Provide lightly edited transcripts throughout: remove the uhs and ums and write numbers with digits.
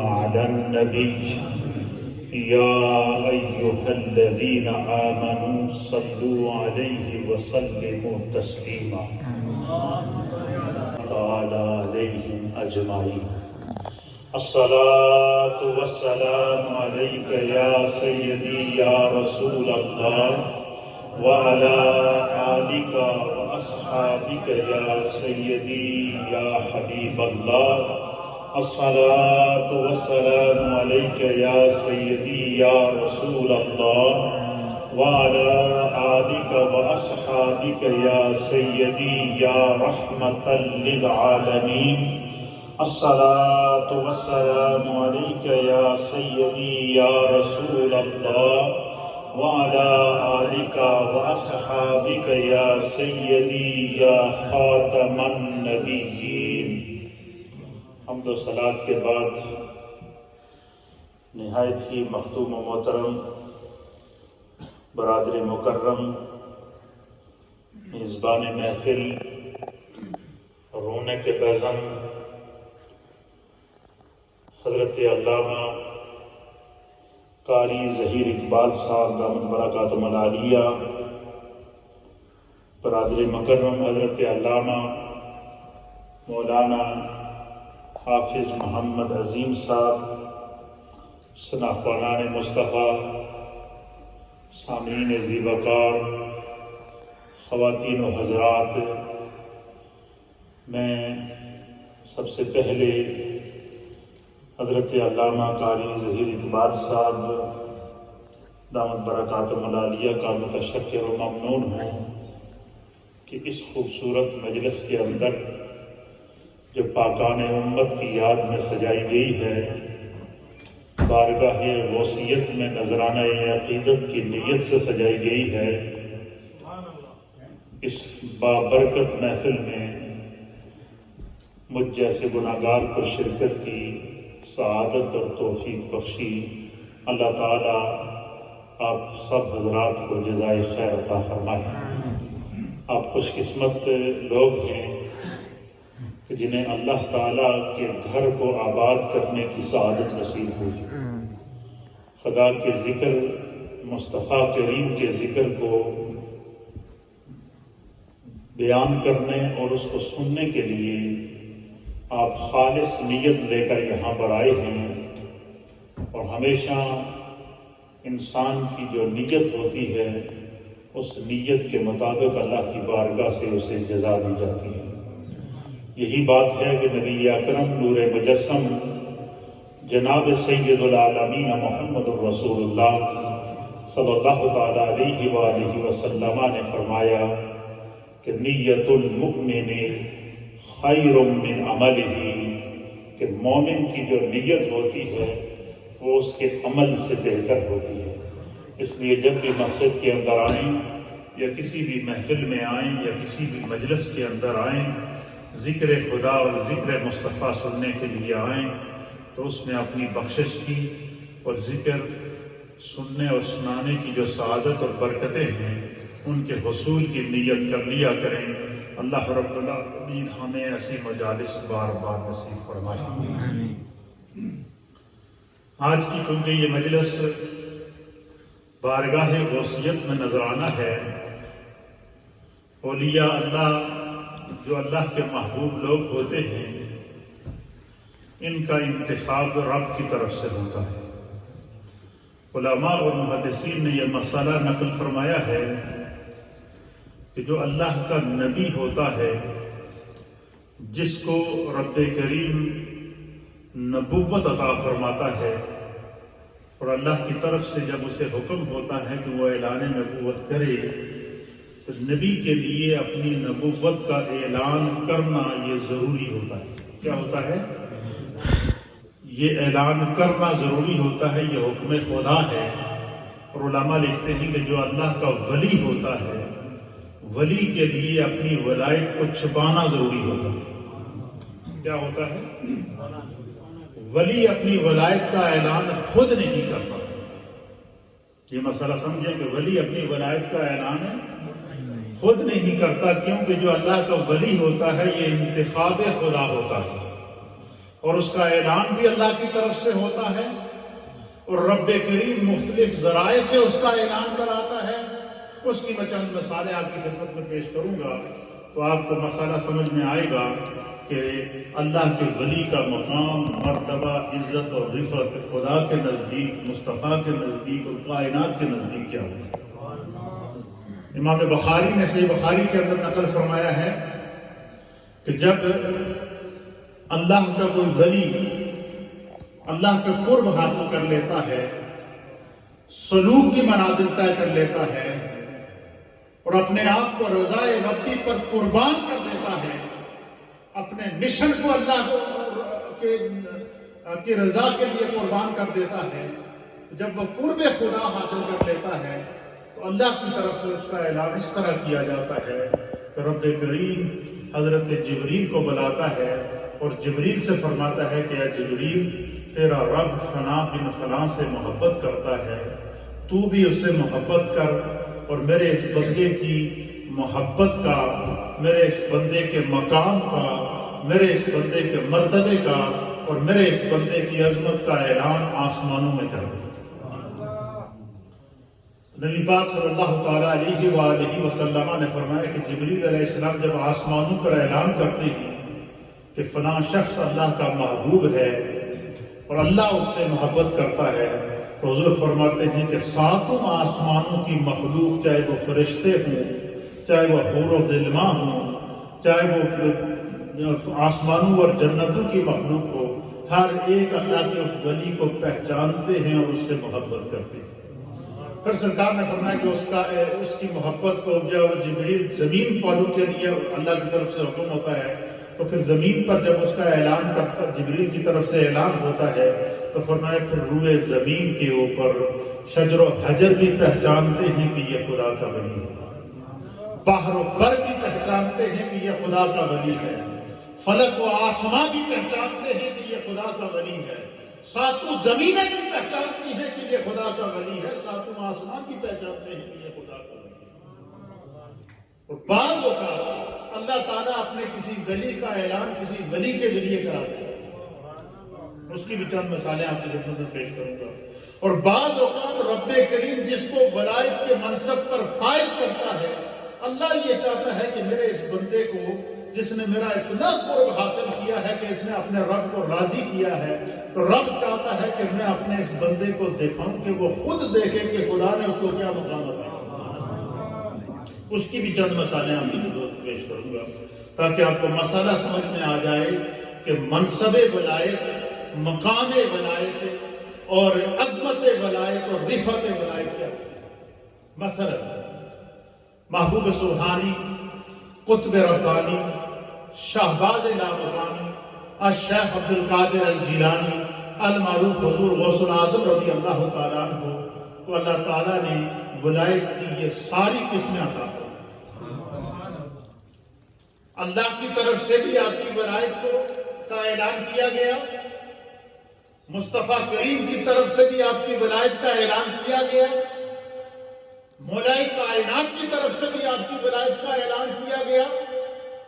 على النبي يا أيها الذين آمنوا صلوا عليه وسلموا تسليما تعالى عليهم أجمعين. الصلاة والسلام عليك يا سيدي يا رسول الله وعلى آلك وأصحابك يا سيدي يا حبيب الله. الصلاة والسلام عليك يا سيدي يا رسول الله وعلى آلك وأصحابك يا سيدي يا رحمة للعالمين. الصلاة والسلام عليك يا سيدي يا رسول الله وعلى آلك وأصحابك يا سيدي يا خاتم النبيين. حمد و صلاة کے بعد نہایت ہی مخدوم و محترم برادر مکرم میزبان محفل رونے کے بیضم حضرت علامہ قاری ظہیر اقبال صاحب دامت برکاتہم العالیہ، برادر مکرم حضرت علامہ مولانا حافظ محمد عظیم صاحب، سناخوانان مصطفیٰ، سامعین ذی وقار، خواتین و حضرات، میں سب سے پہلے حضرت علامہ قاری ظہیر اقبال صاحب دامت برکاتہم العالیہ کا متشکر و ممنون ہوں کہ اس خوبصورت مجلس کے اندر جو پاکان امت کی یاد میں سجائی گئی ہے، بارگاہ غوثیت میں نذرانہ عقیدت کی نیت سے سجائی گئی ہے، اس بابرکت محفل میں مجھ جیسے گناہگار کو شرکت کی سعادت اور توفیق بخشی، اللہ تعالیٰ آپ سب حضرات کو جزائے خیر عطا فرمائے۔ آپ خوش قسمت لوگ ہیں کہ جنہیں اللہ تعالیٰ کے گھر کو آباد کرنے کی سعادت نصیب ہوئی، خدا کے ذکر، مصطفیٰ کریم کے ذکر کو بیان کرنے اور اس کو سننے کے لیے آپ خالص نیت لے کر یہاں پر آئے ہیں، اور ہمیشہ انسان کی جو نیت ہوتی ہے اس نیت کے مطابق اللہ کی بارگاہ سے اسے جزا دی جاتی ہے۔ یہی بات ہے کہ نبی اکرم نور مجسم جناب سید العالمین محمد الرسول اللہ صلی اللہ تعالیٰ علیہ وآلہ وسلم نے فرمایا کہ نیت المؤمن خیر من عملہ، کہ مومن کی جو نیت ہوتی ہے وہ اس کے عمل سے بہتر ہوتی ہے۔ اس لیے جب بھی مسجد کے اندر آئیں یا کسی بھی محفل میں آئیں یا کسی بھی مجلس کے اندر آئیں، ذکر خدا اور ذکر مصطفیٰ سننے کے لیے آئیں تو اس میں اپنی بخشش کی اور ذکر سننے اور سنانے کی جو سعادت اور برکتیں ہیں ان کے حصول کی نیت کر لیا کریں۔ اللہ رب العالمین ہمیں ایسی مجالس بار بار نصیب فرمائے۔ آج کی چونکہ یہ مجلس بارگاہ غوثیت میں نذرانہ ہے، اولیاء اللہ جو اللہ کے محبوب لوگ ہوتے ہیں ان کا انتخاب رب کی طرف سے ہوتا ہے۔ علماء اور محدثین نے یہ مسئلہ نقل فرمایا ہے کہ جو اللہ کا نبی ہوتا ہے، جس کو رب کریم نبوت عطا فرماتا ہے، اور اللہ کی طرف سے جب اسے حکم ہوتا ہے کہ وہ اعلان نبوت کرے، تو نبی کے لیے اپنی نبوت کا اعلان کرنا یہ ضروری ہوتا ہے۔ کیا ہوتا ہے؟ یہ اعلان کرنا ضروری ہوتا ہے، یہ حکم خدا ہے۔ اور علماء لکھتے ہیں کہ جو اللہ کا ولی ہوتا ہے، ولی کے لیے اپنی ولایت کو چھپانا ضروری ہوتا ہے۔ کیا ہوتا ہے؟ ولی اپنی ولایت کا اعلان خود نہیں کرتا۔ یہ مسئلہ سمجھیں کہ ولی اپنی ولایت کا اعلان خود نہیں کرتا، کیونکہ جو اللہ کا ولی ہوتا ہے یہ انتخاب خدا ہوتا ہے۔ اور اس کا اعلان بھی اللہ کی طرف سے ہوتا ہے، اور رب کریم مختلف ذرائع سے اس کا اعلان کراتا ہے۔ اس کی میں چند مثالیں آپ کی خدمت میں پیش کروں گا تو آپ کو مسئلہ سمجھ میں آئے گا کہ اللہ کے ولی کا مقام، مرتبہ، عزت اور رفعت خدا کے نزدیک، مصطفیٰ کے نزدیک اور کائنات کے نزدیک کیا ہوتا ہے۔ امام بخاری نے صحیح بخاری کے اندر نقل فرمایا ہے کہ جب اللہ کا کوئی ولی اللہ کا قرب حاصل کر لیتا ہے، سلوک کی منازل طے کر لیتا ہے اور اپنے آپ کو رضائے ربی پر قربان کر دیتا ہے، اپنے مشن کو اللہ کی رضا کے لیے قربان کر دیتا ہے، جب وہ قرب خدا حاصل کر لیتا ہے تو اللہ کی طرف سے اس کا اعلان اس طرح کیا جاتا ہے کہ رب کریم حضرت جبریل کو بلاتا ہے اور جبریل سے فرماتا ہے کہ اے جبریل، تیرا رب فلاں بن فلاں سے محبت کرتا ہے، تو بھی اس سے محبت کر اور میرے اس بندے کی محبت کا، میرے اس بندے کے مقام کا، میرے اس بندے کے مرتبے کا اور میرے اس بندے کی عظمت کا اعلان آسمانوں میں کر دے۔ نبی پاک صلی اللہ تعالیٰ علیہ وآلہ وسلم نے فرمایا کہ جبریل علیہ السلام جب آسمانوں پر اعلان کرتے ہیں کہ فلاں شخص اللہ کا محبوب ہے اور اللہ اس سے محبت کرتا ہے، تو حضور فرماتے ہیں کہ ساتوں آسمانوں کی مخلوق، چاہے وہ فرشتے ہوں، چاہے وہ حور و غلمان ہوں، چاہے وہ آسمانوں اور جنتوں کی مخلوق ہو، ہر ایک اللہ کے اس ولی کو پہچانتے ہیں اور اس سے محبت کرتے ہیں۔ پھر سرکار نے فرمایا کہ اس کی محبت کو جب جبریل زمین والوں کے لیے اللہ کی طرف سے حکم ہوتا ہے تو پھر زمین پر جب اس کا اعلان کرتا، جبریل کی طرف سے اعلان ہوتا ہے تو فرمایا پھر روئے زمین کے اوپر شجر و حجر بھی پہچانتے ہیں کہ یہ خدا کا ولی ہے، بحر و بر بھی پہچانتے ہیں کہ یہ خدا کا ولی ہے، فلک و آسمان بھی پہچانتے ہیں کہ یہ خدا کا ولی ہے، ساتوں زمینیں بھی پہچانتی ہیں کہ یہ خدا کا ولی ہے، ساتوں آسمان بھی پہچانتے ہیں کہ یہ خدا کا ولی ہے۔ اور بعض اوقات اللہ تعالیٰ اپنے کسی ولی کا اعلان کسی ولی کے ذریعے کراتے ہیں، اس کی بھی چند مثالیں آپ کی خدمت میں پیش کروں گا۔ اور بعض اوقات رب کریم جس کو ولایت کے منصب پر فائز کرتا ہے، اللہ یہ چاہتا ہے کہ میرے اس بندے کو جس نے میرا اتنا قرب حاصل کیا ہے کہ اس نے اپنے رب کو راضی کیا ہے، تو رب چاہتا ہے کہ میں اپنے اس بندے کو دکھاؤں کہ وہ خود دیکھے کہ خدا نے اس کو کیا مقام عطا کیا۔ اس کی بھی چند مثالیں آپ کی خدمت میں پیش کروں گا تاکہ آپ کو مسئلہ سمجھ میں آ جائے کہ منصب ولایت، مقام ولایت اور عظمت ولایت اور رفعت ولایت کیا ہے۔ مثلا محبوب سبحانی، قطب ربانی، شہباز لامکانی، الشیخ عبد القادر الجیلانی المعروف حضور غوث العظم رضی اللہ تعالیٰ عنہ کو اللہ تعالیٰ نے ولایت کی یہ ساری قسمیں عطا فرمائیں۔ اللہ کی طرف سے بھی آپ کی ولایت کا اعلان کیا گیا، مصطفیٰ کریم کی طرف سے بھی آپ کی ولایت کا اعلان کیا گیا، مولا کائنات کی طرف سے بھی آپ کی ولایت کا اعلان کیا گیا،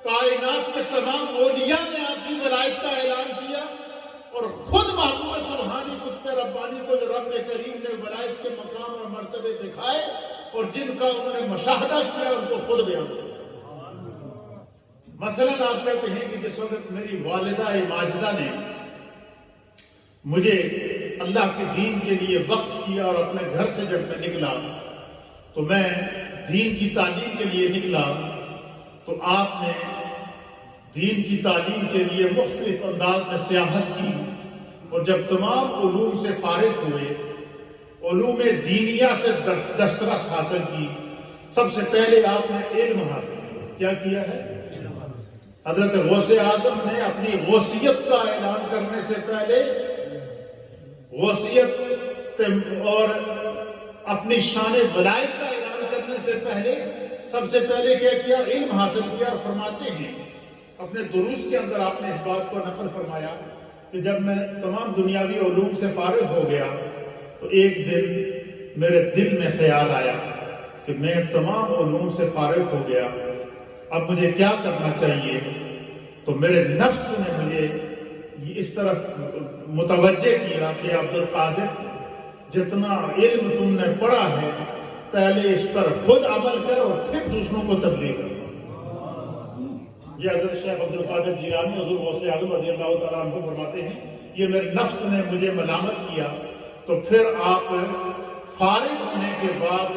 کائنات کے تمام اولیاء نے آپ کی ولایت کا اعلان کیا، اور خود محبوب سبحانی قطب ربانی کو جو رب کریم نے ولایت کے مقام اور مرتبے دکھائے اور جن کا انہوں نے مشاہدہ کیا ان کو خود بیان کیا۔ مثلاً آپ کہتے ہیں کہ جس وقت میری والدہ ماجدہ نے مجھے اللہ کے دین کے لیے وقف کیا اور اپنے گھر سے جب میں نکلا تو میں دین کی تعلیم کے لیے نکلا، تو آپ نے دین کی تعلیم کے لیے مختلف انداز میں سیاحت کی، اور جب تمام علوم سے فارغ ہوئے، علوم دینیہ سے دسترس حاصل کی، سب سے پہلے آپ نے علم حاصل کیا کیا ہے؟ حضرت غوث اعظم نے اپنی غوثیت کا اعلان کرنے سے پہلے، غوثیت اور اپنی شان ولایت کا اعلان کرنے سے پہلے سب سے پہلے کیا کیا؟ علم حاصل کیا، اور فرماتے ہیں اپنے دروس کے اندر آپ نے اس بات کو نقل فرمایا کہ جب میں تمام دنیاوی علوم سے فارغ ہو گیا تو ایک دن میرے دل میں خیال آیا کہ میں تمام علوم سے فارغ ہو گیا، اب مجھے کیا کرنا چاہیے؟ تو میرے نفس نے مجھے اس طرف متوجہ کیا کہ عبد القادر جتنا علم تم نے پڑھا ہے پہلے اس پر خود عمل کر اور پھر دوسروں کو تبلیغ کر. یہ حضرت شیخ عبد القادر جیلانی حضور غوث اعظم رضی اللہ تعالیٰ عنہ فرماتے ہیں یہ میرے نفس نے مجھے ملامت کیا تو پھر آپ فارغ ہونے کے بعد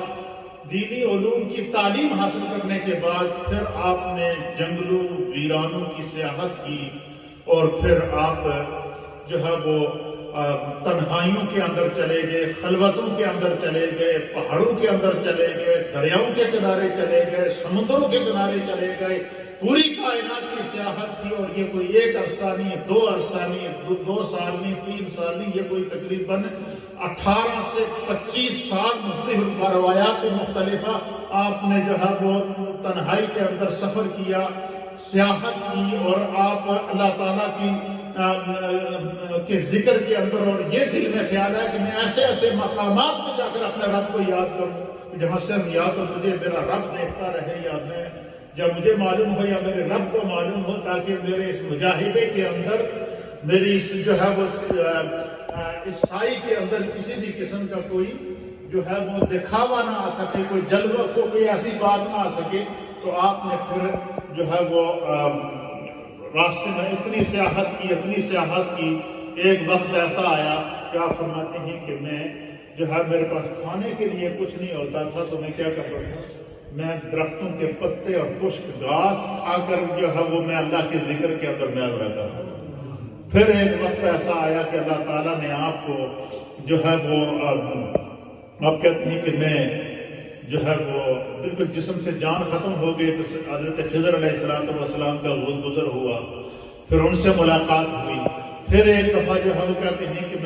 دینی علوم کی تعلیم حاصل کرنے کے بعد پھر آپ نے جنگلوں ویرانوں کی سیاحت کی اور پھر آپ جو ہے وہ تنہائیوں کے اندر چلے گئے، خلوتوں کے اندر چلے گئے، پہاڑوں کے اندر چلے گئے، دریاؤں کے کنارے چلے گئے، سمندروں کے کنارے چلے گئے، پوری کائنات کی سیاحت کی. اور یہ کوئی ایک عرصہ نہیں، 2 عرصہ نہیں، 2 سال نہیں، 3 سال نہیں، یہ کوئی تقریباً 18 سے 25 سال مختلف روایات مختلفہ آپ نے جو ہے وہ تنہائی کے اندر سفر کیا، سیاحت کی، اور آپ اللہ تعالیٰ کے ذکر کے اندر. اور یہ دل میں خیال ہے کہ میں ایسے ایسے مقامات میں جا کر اپنے رب کو یاد کروں جہاں سے یا تو مجھے میرا رب دیکھتا رہے یا میں جب مجھے معلوم ہو یا میرے رب کو معلوم ہو، تاکہ میرے اس مجاہدے کے اندر میری اس جو ہے وہ اس سائی کے اندر کسی بھی قسم کا کوئی جو ہے وہ دکھاوا نہ آ سکے، کوئی جلوہ کو کوئی ایسی بات نہ آ سکے. تو آپ نے پھر جو ہے وہ راستے میں اتنی سیاحت کی. ایک وقت ایسا آیا کہ آپ فرماتے ہیں کہ میں جو ہے میرے پاس کھانے کے لیے کچھ نہیں ہوتا تھا تو میں کیا کرتا تھا، میں درختوں کے پتے اور خشک گھاس کھا کر جو ہے وہ میں اللہ کے ذکر کے اندر محو رہتا تھا. پھر ایک وقت ایسا آیا کہ اللہ تعالیٰ نے آپ کو جو ہے وہ آپ کہتے ہیں کہ میں جو ہے وہ بالکل جسم سے جان ختم ہو گئی تو حضرت خضر علیہ السلام کا گزر ہوا، پھر ان سے ملاقات ہوئی. پھر ایک دفعہ جو ہے وہ کہتے ہیں کہ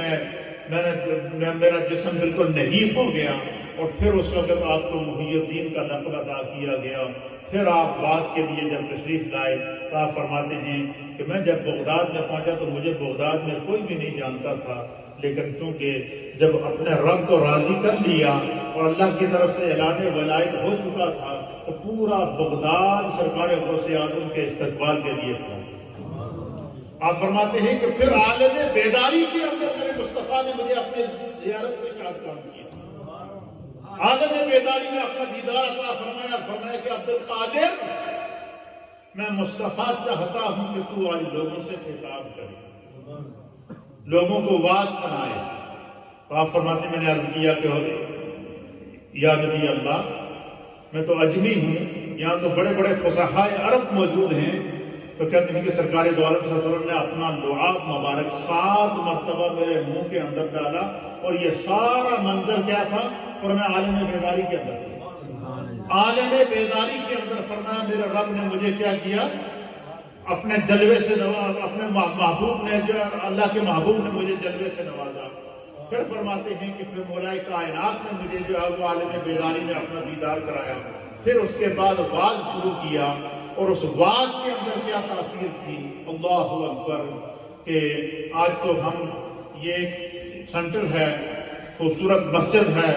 میرا جسم بالکل نحیف ہو گیا، اور پھر اس وقت آپ کو محی الدین کا لقب عطا کیا گیا. پھر آپ بعض کے لیے جب تشریف لائے تو آپ فرماتے ہیں کہ میں جب بغداد میں پہنچا تو مجھے بغداد میں کوئی بھی نہیں جانتا تھا، لیکن چونکہ جب اپنے رب کو راضی کر لیا اور اللہ کی طرف سے اعلان ولایت ہو چکا تھا تو پورا بغداد سرکار غوث اعظم کے استقبال کے لیے پہنچا. آپ فرماتے ہیں کہ پھر عالم بیداری کے اندر میرے مصطفیٰ نے مجھے اپنے زیارت سے شاد کام کیا. عالم بیداری میں اپنا دیدار عطا فرمایا کہ عبد القادر میں مصطفیٰ چاہتا ہوں کہ تو آج لوگوں سے خطاب کرے، لوگوں کو واعظ سنائے. تو آپ فرماتے میں نے عرض کیا کہ یا نبی اللہ میں تو اجمی ہوں، یہاں تو بڑے بڑے فصحائے عرب موجود ہیں. تو کہتے ہیں کہ سرکار دو عالم صلی اللہ علیہ وسلم نے اپنا لعاب مبارک 7 مرتبہ میرے منہ کے اندر ڈالا، اور یہ سارا منظر کیا تھا؟ اور میں عالم بیداری کے اندر تھا. عالم بیداری کے اندر فرمایا میرے رب نے مجھے کیا کیا؟ اپنے جلوے سے اپنے محبوب نے جو اللہ کے محبوب نے مجھے جلوے سے نوازا. پھر فرماتے ہیں کہ پھر مولا کائنات نے مجھے جو ہے وہ عالم بیداری میں اپنا دیدار کرایا. پھر اس کے بعد واعظ شروع کیا، اور اس واعظ کے اندر کیا تاثیر تھی، اللہ اکبر. کہ آج تو ہم یہ ایک سینٹر ہے، خوبصورت مسجد ہے،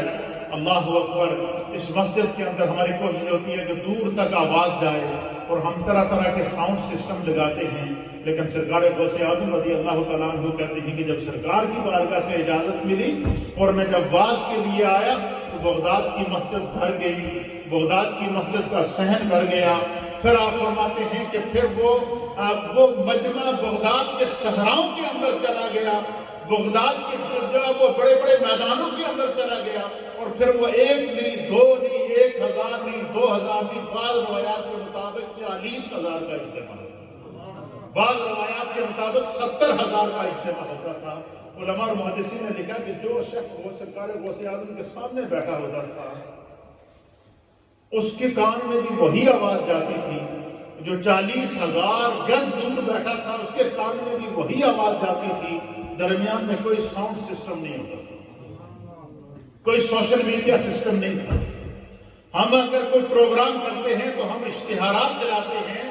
اللہ اکبر. اس مسجد کے اندر ہماری کوشش ہوتی ہے کہ دور تک آواز جائے، اور ہم طرح طرح کے ساؤنڈ سسٹم لگاتے ہیں. لیکن سرکار غوث اعظم رضی اللہ تعالیٰ عنہ کہتے ہیں کہ جب سرکار کی بارگاہ سے اجازت ملی اور میں جب واعظ کے لیے آیا تو بغداد کی مسجد بھر گئی، بغداد کی مسجد کا صحن بھر گیا. پھر آپ فرماتے ہیں کہ پھر وہ مجمع بغداد کے صحراؤں کے اندر چلا گیا، بغداد کے جو وہ بڑے بڑے میدانوں کے اندر چلا گیا. اور پھر وہ 1 نہیں 2 نہیں 1000 نہیں 2000 نہیں، بعض روایات کے مطابق 40,000 کا اجتماع، بعض روایات کے مطابق 70,000 کا اجتماع ہوتا تھا. علماء اور محدثین نے لکھا کہ جو شخص وہ سرکار غوث اعظم کے سامنے بیٹھا ہوتا تھا اس کے کان میں بھی وہی آواز جاتی تھی، جو 40,000 گز دور بیٹھا تھا اس کے کان میں بھی وہی آواز جاتی تھی. درمیان میں کوئی ساؤنڈ سسٹم نہیں ہوتا تھا، کوئی سوشل میڈیا سسٹم نہیں تھا. ہم اگر کوئی پروگرام کرتے ہیں تو ہم اشتہارات چلاتے ہیں،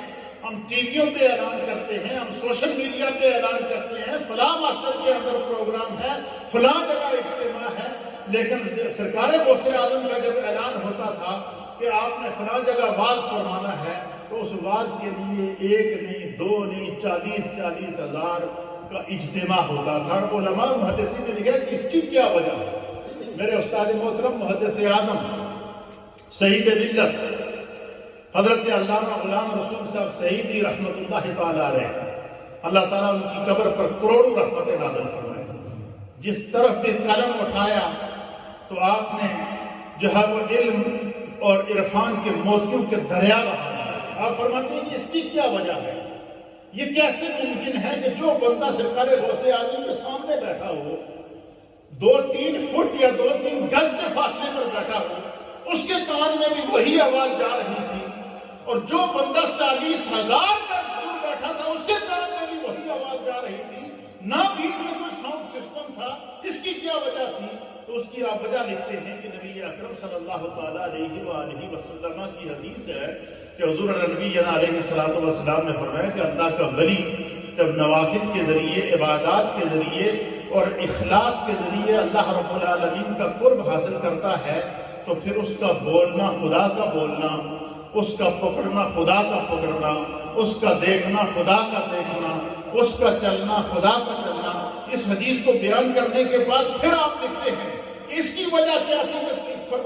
ہم ٹی ویوں پہ اعلان کرتے ہیں، ہم سوشل میڈیا پہ اعلان کرتے ہیں فلاں مسجد کے اندر پروگرام ہے، فلاں جگہ اجتماع ہے. لیکن سرکار غوث اعظم کا جب اعلان ہوتا تھا کہ آپ نے فلاں جگہ واعظ فرمانا ہے تو اس واعظ کے لیے 1 نہیں 2 نہیں 40,000 کا اجتماع ہوتا تھا. علماء محدثین نے لکھا کہ اس کی کیا وجہ ہے. میرے استاد محترم محدث اعظم سعید ملت حضرت علامہ غلام رسول صاحب سعیدی رحمۃ اللہ تعالی علیہ، اللہ تعالیٰ ان کی قبر پر کروڑوں رحمتیں نازل فرمائے. جس طرف بھی قلم اٹھایا تو آپ نے جو ہے وہ علم اور عرفان کے موتیوں کے دریا بہایا. آپ فرماتے ہیں کہ اس کی کیا وجہ ہے. یہ کیسے ممکن ہے کہ جو بندہ سرکار غوث اعظم کے سامنے بیٹھا ہو، 2-3 فٹ یا 2-3 گز کے فاصلے پر بیٹھا ہو، اس کے کان میں بھی وہی آواز جا رہی تھی، اور جو بندہ 40,000 گز دور بیٹھا تھا اس کے کان میں بھی وہی آواز جا رہی تھی. نہ بیچ میں کوئی ساؤنڈ سسٹم تھا. اس کی کیا وجہ تھی؟ تو اس کی آپ وجہ لکھتے ہیں کہ نبی اکرم صلی اللہ تعالیٰ علیہ وآلہ وسلم کی حدیث ہے کہ حضور نبی علیہ السلام نے فرمایا کہ اللہ کا ولی جب نوافل کے ذریعے، عبادات کے ذریعے اور اخلاص کے ذریعے اللہ رب العالمین کا قرب حاصل کرتا ہے تو پھر اس کا بولنا خدا کا بولنا، اس کا پکڑنا خدا کا پکڑنا، اس کا دیکھنا خدا کا دیکھنا، اس کا چلنا خدا کا چلنا. اس حدیث کو بیان کرنے کے بعد پھر آپ لکھتے ہیں کہ اس کی وجہ کیا تھی.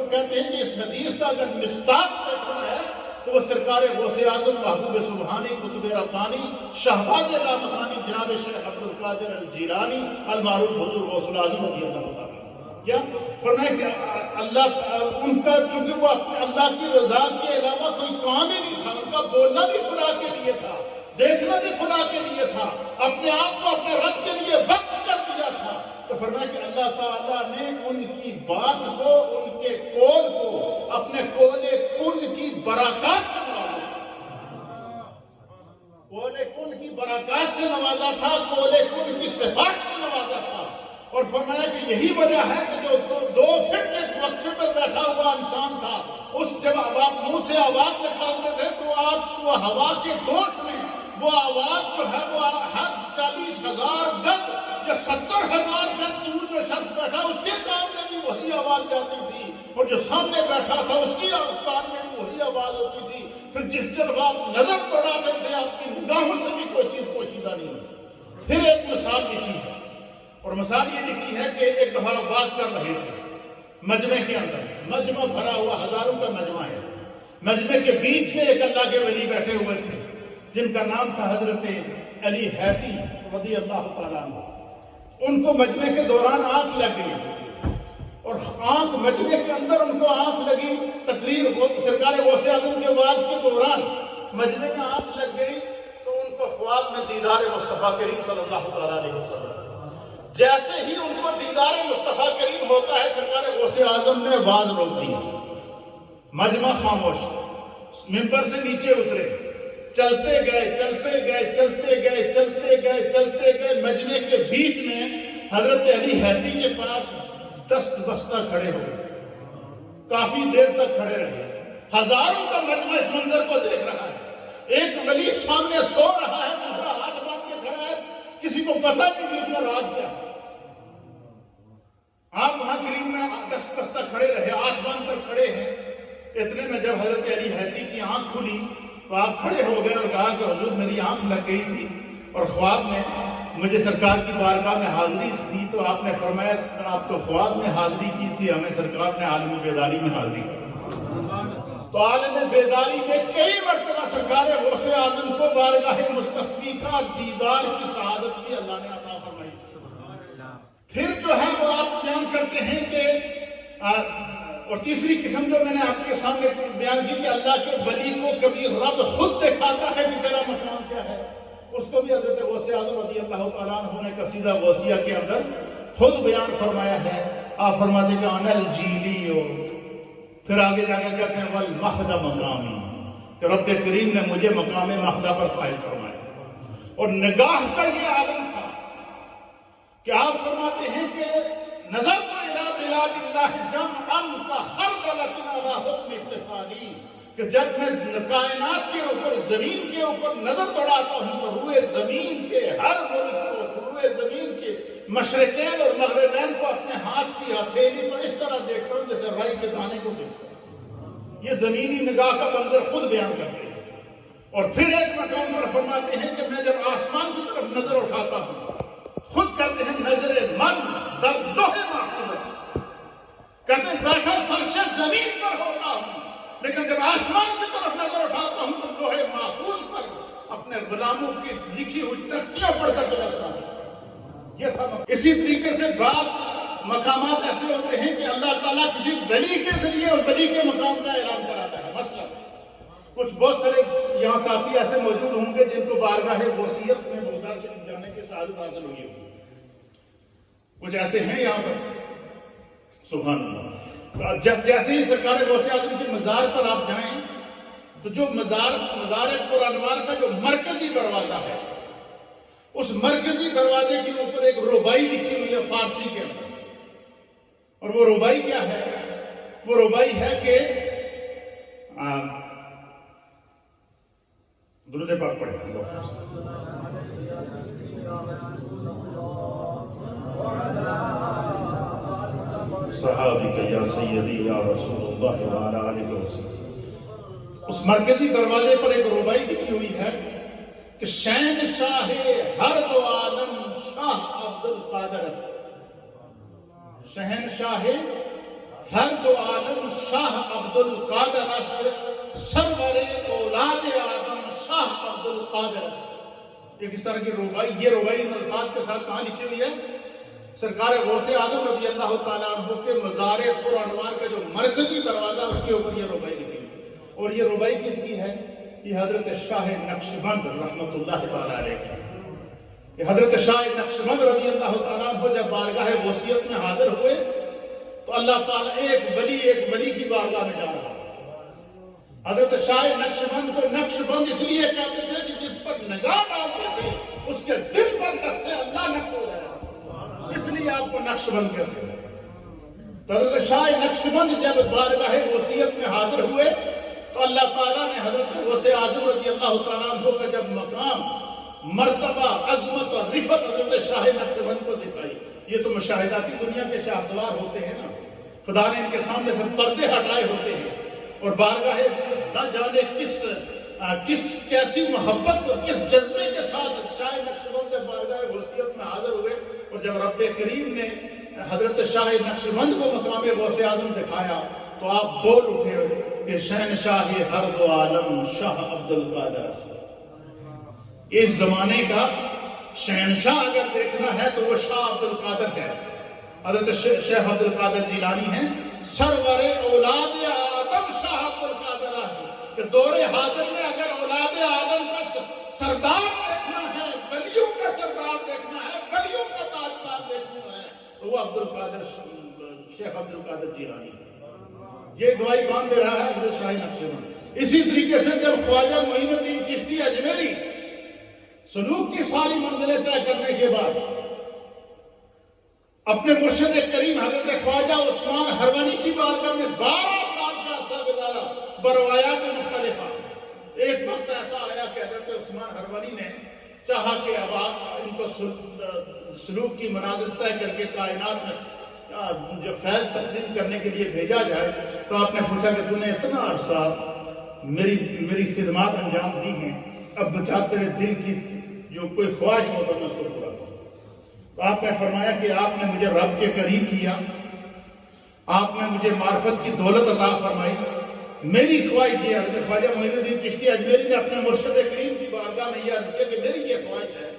کہتے ہیں کہ اس حدیث کا اگر مصداق دیکھنا ہے تو وہ سرکار غوث اعظم محبوب سبحانی قطب ربانی شہباز لامکانی جناب شیخ عبد القادر الجیلانی المعروف حضور غوث الاعظم رضی اللہ تعالیٰ. کیا فرمایا کہ اللہ ان کا چونکہ وہ اللہ کی رضا کے علاوہ کوئی کام ہی نہیں تھا. ان کا بولنا بھی خدا کے لیے تھا، دیکھنا بھی خدا کے لیے تھا، اپنے آپ کو اپنے رب کے لیے وقف کر دیا تھا. تو فرمایا کہ اللہ تعالیٰ نے ان کی بات کو، ان کے قول کو اپنے قول کن کی برکات سے نوازا. قول کن کی برکات سے نوازا تھا، قول کن کی صفات سے نوازا تھا. اور فرمایا کہ یہی وجہ ہے کہ جو 2 فٹ کے وقفے پر بیٹھا ہوا انسان تھا، اس جب منہ سے آواز نکالتے تھے تو آپ کو ہوا کے دوش میں وہ آواز جو ہے وہ ہر 40,000 گز یا 70,000 گز دور جو شخص بیٹھا اس کے کان میں بھی وہی آواز جاتی تھی، اور جو سامنے بیٹھا تھا اس کی کان میں بھی وہی آواز ہوتی تھی. پھر جس طرف آپ نظر دوڑاتے تھے آپ کی نگاہوں سے بھی کوئی چیز پوشیدہ نہیں ہوتی. پھر ایک مثال لکھی ہے، اور مثال یہ لکھی ہے کہ ایک دفعہ آواز کر رہے تھے مجمع کے اندر. مجمع بھرا ہوا ہزاروں کا مجمع ہے. مجمع کے بیچ میں ایک اللہ کے ولی بیٹھے ہوئے تھے جن کا نام تھا حضرت علی حیتی رضی اللہ تعالیٰ عنہ. ان کو مجمع کے دوران آنکھ لگ گئی، اور آنکھ مجمع کے اندر ان کو آنکھ لگی. تقریر سرکار غوث اعظم کے واعظ کے دوران مجمع میں آنکھ لگ گئی تو ان کو خواب میں دیدار مصطفیٰ کریم صلی اللہ تعالیٰ علیہ وسلم. جیسے ہی ان کو دیدار مصطفیٰ کریم ہوتا ہے سرکار غوث اعظم نے آواز روک دی. مجمع خاموش. منبر سے نیچے اترے، چلتے گئے چلتے گئے چلتے گئے چلتے گئے چلتے گئے. مجمع کے بیچ میں حضرت علی حیتی کے پاس دست بستہ کھڑے ہو گئے. کافی دیر تک کھڑے رہے. ہزاروں کا مجمع اس منظر کو دیکھ رہا ہے. ایک ولی سامنے سو رہا ہے، دوسرا ہاتھ باندھ کے کھڑا ہے. کسی کو پتہ نہیں کہ اتنا راز کیا ہے. آپ وہاں قریب میں دست بستہ کھڑے رہے، ہاتھ باندھ کر کھڑے ہیں. اتنے میں جب حضرت علی حیتی کی آنکھ کھلی تو آپ کھڑے ہو گئے اور کہا کہ حضور میری آنکھ لگ گئی تھی اور خواب میں مجھے سرکار کی بارگاہ میں حاضری تھی. تو آپ نے فرمایا آپ کو خواب میں حاضری کی تھی، ہمیں سرکار نے عالم بیداری میں حاضری کی. تو عالم بیداری میں کئی مرتبہ سرکار غوث اعظم کو بارگاہ مصطفی کا دیدار کی سعادت کی اللہ نے عطا فرمائی. پھر جو ہے وہ آپ بیان کرتے ہیں کہ اور تیسری قسم جو میں نے آپ کے سامنے بیان کی کہ اللہ کے ولی کو کبھی رب خود دکھاتا ہے کہ تیرا مقام کیا ہے. اس کو بھی حضرت غوث اعظم رضی اللہ تعالیٰ عنہ نے قصیدہ غوثیہ کے اندر خود بیان فرمایا ہے. آپ فرماتے کہ انا الجیلی، پھر آگے جا کے کہتے ہیں والمہد مقامی، کہ رب کریم نے مجھے مقام مہدہ پر فائز فرمایا. اور نگاہ کا یہ عالم تھا کہ آپ فرماتے ہیں کہ نظر تو الى بلاد اللہ جمعا کخردلۃ علی حکم اتصالی، کہ جب میں کائنات کے اوپر، زمین کے اوپر نظر دوڑاتا ہوں تو روئے زمین کے ہر ملک کو، روئے زمین کے مشرقین اور مغربین کو اپنے ہاتھ کی ہتھیلی پر اس طرح دیکھتا ہوں جیسے رائی کے دانے کو دیکھتا ہوں. یہ زمینی نگاہ کا منظر خود بیان کرتے ہیں. اور پھر ایک مقام پر فرماتے ہیں کہ میں جب آسمان کی طرف نظر اٹھاتا ہوں خود کہتے ہیں نظر من در لوح محفوظ است، کہتے ہیں بیٹھا فرش زمین پر ہوتا ہوں، لیکن جب آسمان کی طرف نظر اٹھاتا ہوں تو لوح محفوظ پر اپنے غلاموں کی لکھی ہوئی تختیاں پڑھ کر تلاشنا ہے۔ یہ تھا اسی طریقے سے بعض مقامات ایسے ہوتے ہیں کہ اللہ تعالیٰ کسی ولی کے ذریعے اس ولی کے مقام کا اعلان کراتا ہے۔ مثلا کچھ بہت سارے یہاں ساتھی ایسے موجود ہوں گے جن کو بارگاہ وصیت میں بغداد شریف جانے کی سعادت حاصل ہوئی ہوگی، کچھ ایسے ہیں یہاں پر، سبحان اللہ۔ جیسے ہی سرکار غوث اعظم کے مزار پر آپ جائیں تو جو مزار پرانوار کا جو مرکزی دروازہ ہے، اس مرکزی دروازے کے اوپر ایک ربائی لکھی ہوئی ہے فارسی کے اندر، اور وہ ربائی کیا ہے؟ وہ ربائی ہے کہ درود پاک پڑھیں۔ صحابک یا سیدی یا رسول اللہ وعلی آلہ وسلم۔ اس مرکزی دروازے پر ایک ربائی لکھی ہوئی ہے کہ شہنشاہ ہر دو عالم شاہ عبد القادر است، شہنشاہ ہر دو عالم شاہ عبد القادر است، سرور اولاد آدم شاہ عبد القادر است۔ یہ کس طرح کی ربائی؟ یہ ربائی ان الفاظ کے ساتھ کہاں لکھی ہوئی ہے؟ سرکار غوث اعظم رضی اللہ تعالیٰ عنہ کے مزار پرانوار کا جو مرکزی دروازہ، اس کے اوپر یہ ربائی لکھی ہوئی ہے۔ اور یہ ربائی کس کی ہے؟ یہ حضرت شاہ نقشبند رحمۃ اللہ تعالیٰ علیہ کی۔ یہ حضرت شاہ نقشبند رضی اللہ تعالیٰ عنہ جب بارگاہ وصیت میں حاضر ہوئے تو اللہ تعالیٰ ایک ولی کی بارگاہ میں جا رہا ہے۔ حضرت شاہ نقشبند کو نقشبند اس لیے کہتے تھے کہ جس پر نگاہ ڈالتے تھے اس کے دل پر نقش اللہ نقش ہو جایا، اس لیے آپ کو نقشبند کہتے ہیں۔ تو حضرت شاہ نقشبند جب بارگاہ وصیت میں حاضر ہوئے تو اللہ تعالیٰ نے حضرت غوث اعظم رضی اللہ تعالیٰ عنہ کا جب مقام، مرتبہ، عظمت اور رفت حضرت شاہ نقشبند کو دکھائی۔ یہ تو مشاہداتی دنیا کے شاہ سوار ہوتے ہیں نا، خدا نے ان کے سامنے سے پردے ہٹائے ہوتے ہیں، اور بارگاہ نہ جانے کیسی محبت اور کس جذبے کے ساتھ شاہ نقشبند کے بارگاہ وصیت میں حاضر ہوئے، اور جب رب کریم نے حضرت شاہ نقشبند کو مقام غوث اعظم دکھایا تو آپ بول اٹھے کہ شہنشاہ ہر دو عالم شاہ عبد القادر است۔ اس زمانے کا شہنشاہ اگر دیکھنا ہے تو وہ شاہ عبد القادر ہے، حضرت شیخ عبد القادر جیلانی ہیں۔ سرور اولاد آدم شاہ عبد القادر ہے کہ دور حاضر میں اگر اولاد آدم کا سردار دیکھنا ہے، ولیوں کا سردار دیکھنا ہے، ولیوں کا تاجدار دیکھنا ہے تو وہ عبد القادر شیخ عبد القادر جیلانی ہے۔ یہ گواہی کون دے رہا ہے؟ حضرت شاہ نقشبند۔ اسی طریقے سے جب خواجہ معین الدین چشتی اجمیری سلوک کی ساری منزلیں طے کرنے کے بعد اپنے مرشد کریم حضرت خواجہ عثمان ہروانی کی بارگاہ میں 12 سال کا عرصہ گزارا بروایات مختلفہ، ایک وقت ایسا آیا کہ حضرت عثمان ہروانی نے چاہا کہ اب آپ ان کو سلوک کی منازل طے کر کے کائنات میں جو فیض تقسیم کرنے کے لیے بھیجا جائے، تو آپ نے پوچھا کہ تو نے اتنا عرصہ میری خدمات انجام دی ہیں، اب بچا تیرے دل کی جو کوئی خواہش ہو تو میں اس کو پورا کروں۔ تو آپ نے فرمایا کہ آپ نے مجھے رب کے قریب کیا، آپ نے مجھے معرفت کی دولت عطا فرمائی، میری خواہش یہ حضرت خواجہ معین الدین چشتی اجمیری نے اپنے مرشد کریم کی بارگاہ میں یہ عرض کیا کہ میری یہ خواہش ہے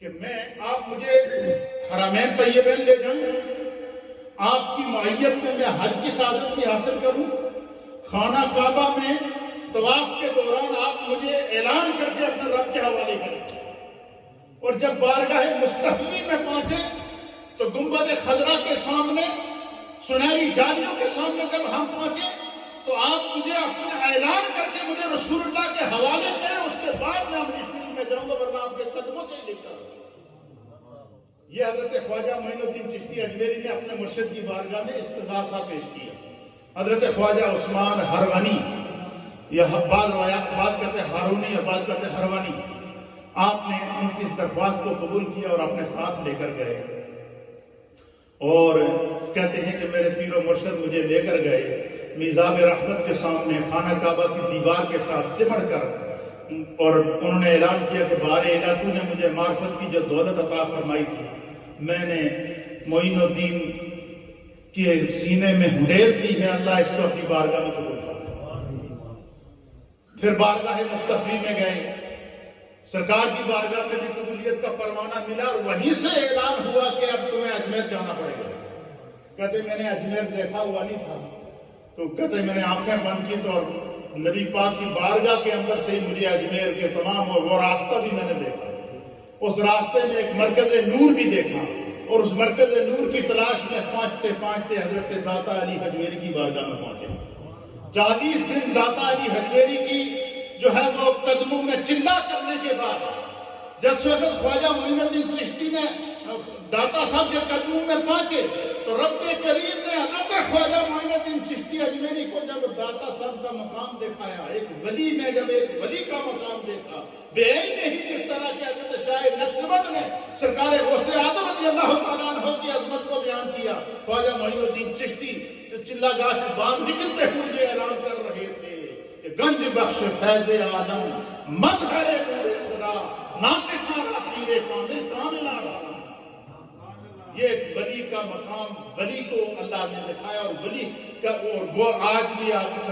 کہ آپ مجھے حرمین طیبین لے جائیں، آپ کی معیت میں حج کی سعادت بھی حاصل کروں، خانہ کعبہ میں طواف کے دوران آپ مجھے اعلان کر کے اپنے رب کے حوالے کریں، اور جب بارگاہ مستفلی میں پہنچے تو گنبد خضرا کے سامنے، سنہری جالیوں کے سامنے جب ہم پہنچے تو آپ مجھے اپنے اعلان کر کے مجھے رسول اللہ کے حوالے کریں، اس کے بعد میں امریکہ میں جاؤں گا، ورنہ آپ کے قدموں سے ہی لکھتا ہوں۔ یہ حضرت خواجہ معین الدین چشتی اجمیری نے اپنے مرشد کی بارگاہ میں استغاثہ پیش کیا۔ حضرت خواجہ عثمان ہروانی، یہ بعض کہتے ہیں ہارونی اور بعض کہتے ہیں ہروانی، آپ نے ان کی اس درخواست کو قبول کیا اور اپنے ساتھ لے کر گئے، اور کہتے ہیں کہ میرے پیر و مرشد مجھے لے کر گئے میزاب رحمت کے سامنے، خانہ کعبہ کی دیوار کے ساتھ چمڑ کر اور انہوں نے اعلان کیا کہ بار الہ تو نے مجھے معرفت کی جو دولت عطا فرمائی تھی، میں نے معین الدین کے سینے میں ہنڈیل دی ہے، اللہ اس کو اپنی بارگاہ میں قبول فرمائے۔ پھر بارگاہ مصطفی میں گئے، سرکار کی بارگاہ میں بھی قبولیت کا پروانہ ملا، اور وہیں سے اعلان ہوا کہ اب تمہیں اجمیر جانا پڑے گا۔ کہتے میں نے اجمیر دیکھا ہوا نہیں تھا، تو کہتے میں نے آنکھیں بند کی تو اور نبی پاک کی بارگاہ کے اندر سے ہی مجھے اجمیر کے تمام وہ راستہ بھی میں نے دیکھا، اس راستے میں ایک مرکز نور بھی دیکھا، اور اس مرکز نور کی تلاش میں پہنچتے پہنچتے حضرت داتا علی حجویری کی بارگاہ میں پہنچے۔ 40 دن داتا علی حجویری کی جو ہے وہ قدموں میں چلا کرنے کے بعد جس وقت خواجہ معین الدین چشتی نے داتا صاحب کے قدموں میں پہنچے تو رب کریم نے حضرت خواجہ معین الدین چشتی اجمیری کو جب داتا صاحب کا مقام دکھایا، ایک ولی نے جب ایک ولی کا مقام دیکھا، بے نے ہی جس طرح کہ حضرت شاہ نقشبند نے سرکار غوث اعظم رضی اللہ تعالیٰ عنہ کی عظمت کو بیان کیا، خواجہ معین الدین چشتی جو چلا گاہ سے باہر نکلتے ہوئے یہ اعلان کر رہے تھے کہ گنج بخش فیض عالم مظہر نور خدا ناقصانہ پیر کامل کامل آرام۔ یہ ایک ولی کا مقام، ولی کو اللہ نے دکھایا، اور ولی کا وہ آج بھی آپ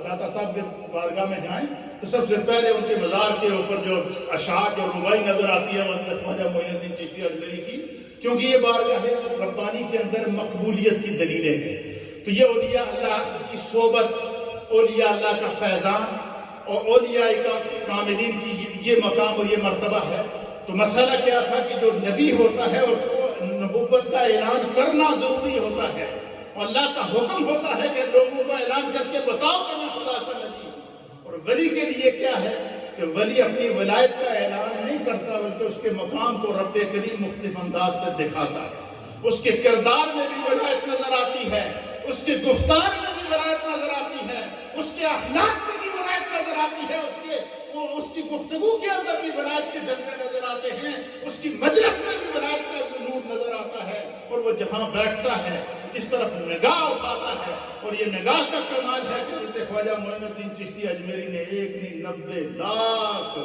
داتا صاحب کے بارگاہ میں جائیں تو سب سے پہلے ان کے مزار کے اوپر جو اشعار جو ربائی نظر آتی ہے وہ خواجہ معین الدین چشتی اجمیری کی، کیونکہ یہ بارگاہ ربانی کے اندر مقبولیت کی دلیلیں ہیں۔ تو یہ اولیاء اللہ کی صحبت، اولیاء اللہ کا فیضان اور اولیاء کاملین کی یہ مقام اور یہ مرتبہ ہے۔ تو مسئلہ کیا تھا کہ جو نبی ہوتا ہے اس کو نبوت کا اعلان کرنا ضروری ہوتا ہے، اور اللہ کا حکم ہوتا ہے کہ لوگوں کو اعلان کر کے بتاؤ کہ میں خدا کا نبی ہوں۔ اور ولی کے لیے کیا ہے کہ ولی اپنی ولایت کا اعلان نہیں کرتا بلکہ اس کے مقام کو رب کریم مختلف انداز سے دکھاتا ہے۔ اس کے کردار میں بھی ولایت نظر آتی ہے، اس کے گفتار میں بھی ولایت نظر آتی ہے، اس کے اخلاق میں بھی ولایت نظر آتی ہے، اس کی گفتگو کے اندر بھی ولایت کے جلوے نظر آتے ہیں، اس کی مجلس میں بھی ولایت کا نور نظر آتا ہے، اور وہ جہاں بیٹھتا ہے جس طرف نگاہ اٹھاتا ہے، اور یہ نگاہ کا کمال ہے کہ حضرت خواجہ معین الدین چشتی اجمیری نے 1.90 لاکھ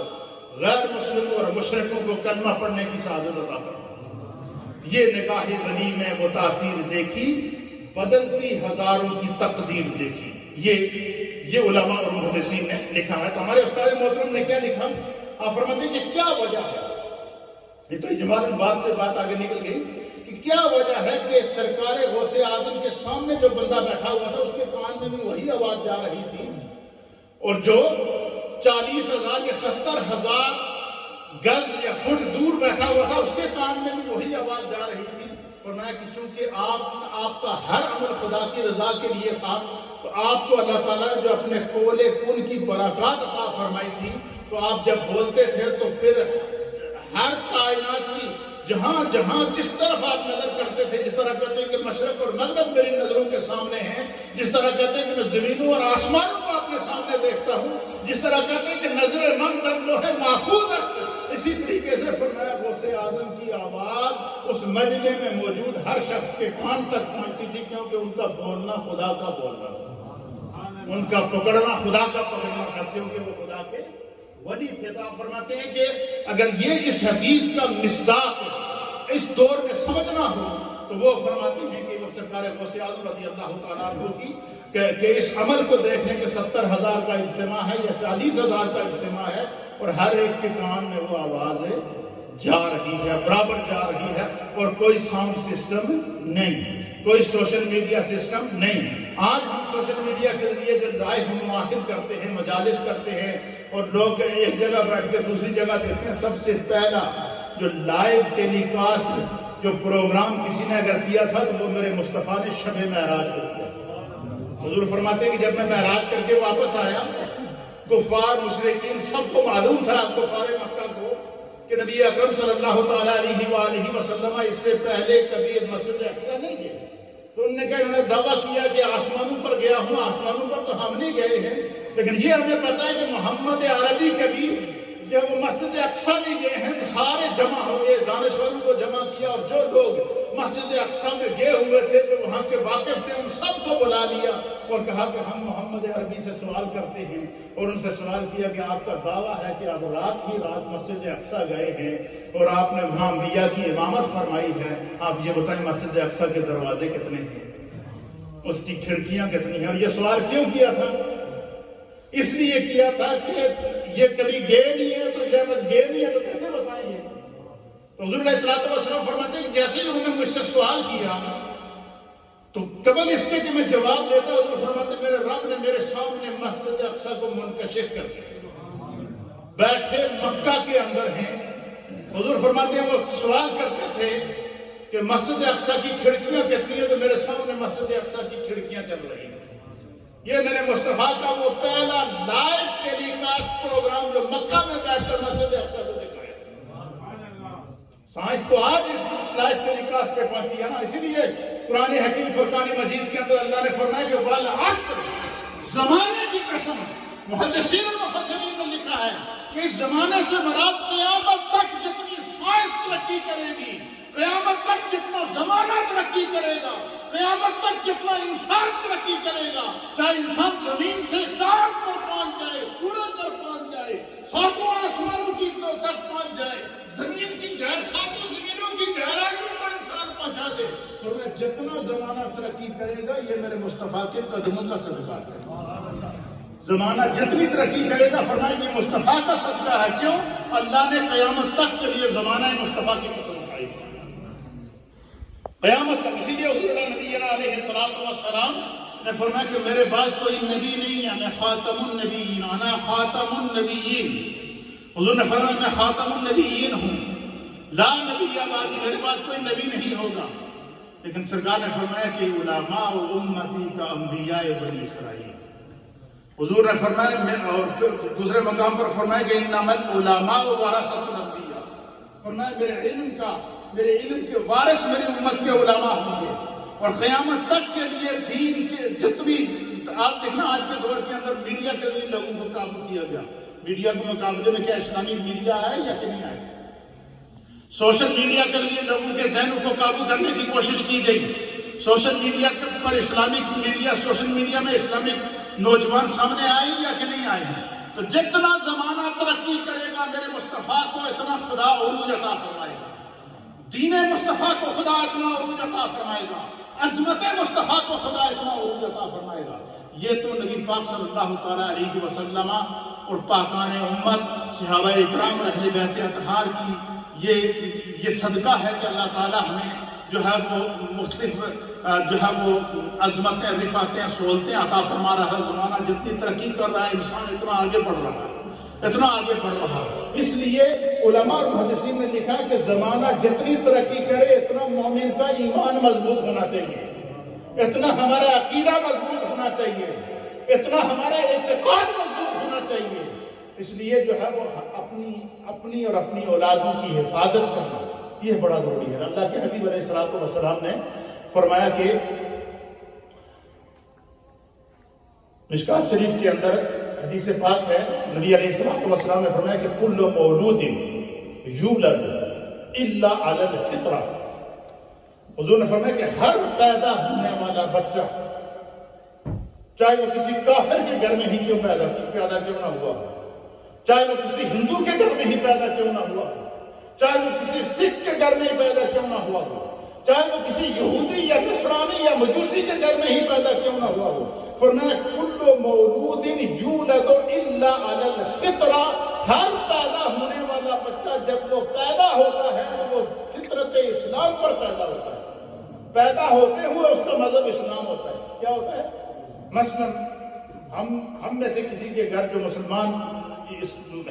غیر مسلموں اور مشرکوں کو کلمہ پڑھنے کی سعادت عطا فرمائی۔ یہ نگاہ ولی میں وہ تاثیر دیکھی، بدلتی ہزاروں کی تقدیر دیکھی۔ یہ علماء اور محدثین نے لکھا ہے۔ تو ہمارے استاد محترم نے کیا لکھا؟ آپ فرماتے ہیں کہ کیا وجہ ہے، یہ تو اجمالاً بات سے بات آگے نکل گئی کہ کیا وجہ ہے کہ سرکار غوث اعظم کے سامنے جو بندہ بیٹھا ہوا تھا اس کے کان میں بھی وہی آواز جا رہی تھی، اور جو 40,000 یا 70,000 گز یا فٹ دور بیٹھا ہوا تھا اس کے کان میں بھی وہی آواز جا رہی تھی۔ فرمایا کہ چونکہ آپ کا ہر عمل خدا کی رضا کے لیے تھا، تو آپ کو اللہ تعالیٰ نے جو اپنے قول کن کی برکات عطا فرمائی تھی، تو آپ جب بولتے تھے تو پھر ہر کائنات کی جہاں جہاں جس طرف آپ نظر کرتے تھے، جس طرح کہتے ہیں کہ مشرق اور مغرب میری نظروں کے سامنے ہیں، جس طرح کہتے ہیں کہ میں زمینوں اور آسمانوں کو اپنے سامنے دیکھتا ہوں، جس طرح کہتے ہیں کہ نظر من در لوح محفوظ است، اسی طریقے سے فرمایا غوث اعظم کی آواز اس مجمع میں موجود ہر شخص کے کان تک پہنچتی تھی، کیونکہ ان کا بولنا خدا کا بولنا تھا، ان کا پکڑنا خدا کا پکڑنا تھا، کیونکہ وہ خدا کے ولی تھے۔ تو آپ فرماتے ہیں کہ اگر یہ اس حدیث کا مصداق اس دور میں سمجھنا ہو تو وہ فرماتے ہیں کہ وہ سرکار غوث اعظم رضی اللہ تعالیٰ عنہ کی کہ اس عمل کو دیکھنے کے 70,000 کا اجتماع ہے یا 40,000 کا اجتماع ہے، اور ہر ایک کے کان میں وہ آواز جا رہی ہے، برابر جا رہی ہے، اور کوئی ساؤنڈ سسٹم نہیں، کوئی سوشل میڈیا سسٹم نہیں۔ آج ہم سوشل میڈیا کے ذریعے جو لائیو محافل کرتے ہیں، مجالس کرتے ہیں، اور لوگ ایک جگہ بیٹھ کے دوسری جگہ دیکھتے ہیں، سب سے پہلا جو لائیو ٹیلی کاسٹ جو پروگرام کسی نے اگر کیا تھا تو وہ میرے مصطفیٰ نے شب معراج کو کیا تھا۔ حضور فرماتے ہیں کہ جب میں معراج کر کے واپس آیا، کفار مشرکین سب کو معلوم تھا، کفار مکہ کو، کہ نبی اکرم صلی اللہ تعالیٰ علیہ وآلہ وسلم اس سے پہلے کبھی مسجد اقصی نہیں گئے۔ تو انہوں نے کہا، انہوں نے دعویٰ کیا کہ آسمانوں پر گیا ہوں، آسمانوں پر تو ہم نہیں گئے ہیں، لیکن یہ ہمیں پتہ ہے کہ محمد عربی کبھی جب وہ مسجد اقصی نہیں گئے ہیں تو سارے جمع ہو گئے، دانشوروں کو جمع کیا، اور جو لوگ مسجد اقصی میں گئے ہوئے تھے جو وہاں کے واقف تھے ان سب کو بلا لیا اور کہا کہ ہم محمد عربی سے سوال کرتے ہیں، اور ان سے سوال کیا کہ آپ کا دعویٰ ہے کہ آپ رات مسجد اقصی گئے ہیں اور آپ نے وہاں انبیاء کی امامت فرمائی ہے، آپ یہ بتائیں مسجد اقصی کے دروازے کتنے ہیں، اس کی کھڑکیاں کتنی ہیں؟ اور یہ سوال کیوں کیا تھا؟ اس لیے کیا تھا کہ یہ کبھی گئے نہیں ہے تو جب گئے نہیں ہے تو کیسے بتائیں گے؟ تو حضور علیہ الصلوۃ والسلام فرماتے ہیں کہ جیسے ہی انہوں نے مجھ سے سوال کیا تو قبل اس کے کہ میں جواب دیتا، حضور فرماتے ہیں میرے رب نے میرے سامنے مسجد اقصی کو منکشف کر دیا، بیٹھے مکہ کے اندر ہیں۔ حضور فرماتے ہیں وہ سوال کرتے تھے کہ مسجد اقصی کی کھڑکیاں کتنی ہیں، تو میرے سامنے مسجد اقصی کی کھڑکیاں چل رہی ہیں۔ یہ میرے مصطفیٰ کا وہ پہلا لائیو ٹیلی کاسٹ پروگرام جو مکہ میں بیٹھ کر مسجد اقصی کو دکھایا۔ سائنس تو آج اس لائیو ٹیلی کاسٹ پہ پہنچی ہے نا، اسی لیے قرآن حکیم فرقان مجید کے اندر اللہ نے فرمایا کہ والعصر، زمانے کی قسم۔ محدثین اور مفسرین نے لکھا ہے کہ اس زمانے سے مراد قیامت تک جتنی سائنس ترقی کرے گی، قیامت تک جتنا زمانہ ترقی کرے گا، قیامت تک جتنا انسان ترقی کرے گا، چاہے انسان زمین سے چاند پر پہنچ جائے، سورج پر پہنچ جائے، ساتوں آسمانوں کی تک پہنچ جائے، زمین کی ساتوں زمینوں کی گہرائیوں پر انسان پہنچا دے، فرمایا جتنا زمانہ ترقی کرے گا یہ میرے مصطفیٰ کے قدموں کا صدقہ ہے۔ زمانہ جتنی ترقی کرے گا فرمایا یہ مصطفیٰ کا صدقہ ہے۔ کیوں؟ اللہ نے قیامت تک کے لیے زمانہ مصطفیٰ کی قسم کھائی ہے، قیامت تک۔ اسی لیے حضور نبینا علیہ السلام نے فرمایا کہ میرے بعد کوئی نبی نہیں ہے، میں خاتم النبیین، انا خاتم النبیین۔ حضور نے فرمایا میں خاتم النبیین ہوں، لا نبی بعدی، میرے بعد کوئی نبی نہیں ہوگا۔ لیکن سرکار نے فرمایا کہ علماء امتی کا انبیاء بنی اسرائیل۔ حضور نے فرمایا اور پھر دوسرے مقام پر فرمایا کہ انما العلماء ورثۃ الانبیاء، فرمایا میرے علم کے وارث میری امت کے علماء ہوں گے۔ اور قیامت تک کے لیے دین کے جتنی آپ دیکھنا آج کے دور کے اندر میڈیا کے لیے لوگوں کو قابو کیا گیا۔ میڈیا کے مقابلے میں کیا اسلامی میڈیا ہے یا کہ نہیں ہے؟ سوشل میڈیا کے لیے لوگوں کے ذہنوں کو قابو کرنے کی کوشش کی گئی۔ سوشل میڈیا پر اسلامک میڈیا، سوشل میڈیا میں اسلامک نوجوان سامنے آئے یا کہ نہیں آئے ہیں؟ تو جتنا زمانہ ترقی کرے گا میرے مصطفیٰ کو اتنا خدا عروج عطا فرمائے گا، دین مصطفیٰ کو خدا اتنا عروج عطا فرمائے گا، عظمت مصطفیٰ کو خدا اتنا عروج عطا فرمائے گا۔ یہ تو نبی پاک صلی اللہ تعالیٰ علیہ وسلم اور پاکان امت صحابہ اکرام اور اہل بیت اطہار کی یہ صدقہ ہے کہ اللہ تعالیٰ ہمیں جو ہے وہ مختلف جو ہے وہ عظمتیں، رفعتیں، سہولتیں عطا فرما رہا ہے۔ زمانہ جتنی ترقی کر رہا ہے انسان اتنا آگے بڑھ رہا ہے، اتنا آگے بڑھ رہا ہے۔ اس لیے علماء اور محدثین نے لکھا کہ زمانہ جتنی ترقی کرے اتنا مومن کا ایمان مضبوط ہونا چاہیے، اتنا ہمارا عقیدہ مضبوط ہونا چاہیے، اتنا ہمارا اعتقاد مضبوط ہونا چاہیے۔ اس لیے جو ہے وہ اپنی اور اپنی اولادوں کی حفاظت کرنا یہ بڑا ضروری ہے۔ اللہ کے حبیب علیہ السلام نے فرمایا کہ مشکات شریف کے اندر حدیث پاک ہے، نبی علیہ السلام نے فرمایا کہ کل مولود یولد الا علی الفطرہ۔ حضور نے فرمایا کہ ہر پیدا ہونے والا بچہ چاہے وہ کسی کافر کے گھر میں ہی کیوں پیدا کیوں نہ ہوا، چاہے وہ کسی ہندو کے گھر میں ہی پیدا کیوں نہ ہوا، چاہے وہ کسی سکھ کے گھر میں ہی پیدا کیوں نہ ہوا ہو، چاہے وہ کسی یہودی یا نصرانی یا مجوسی کے گھر میں ہی پیدا کیوں نہ ہوا ہو، فرمایا کل مولود یولد الا علی الفطرہ، ہر پیدا ہونے والا بچہ جب وہ پیدا ہوتا ہے تو وہ فطرت اسلام پر پیدا ہوتا ہے، پیدا ہوتے ہوئے اس کا مذہب اسلام ہوتا ہے۔ کیا ہوتا ہے؟ مثلا ہم میں سے کسی کے گھر جو مسلمان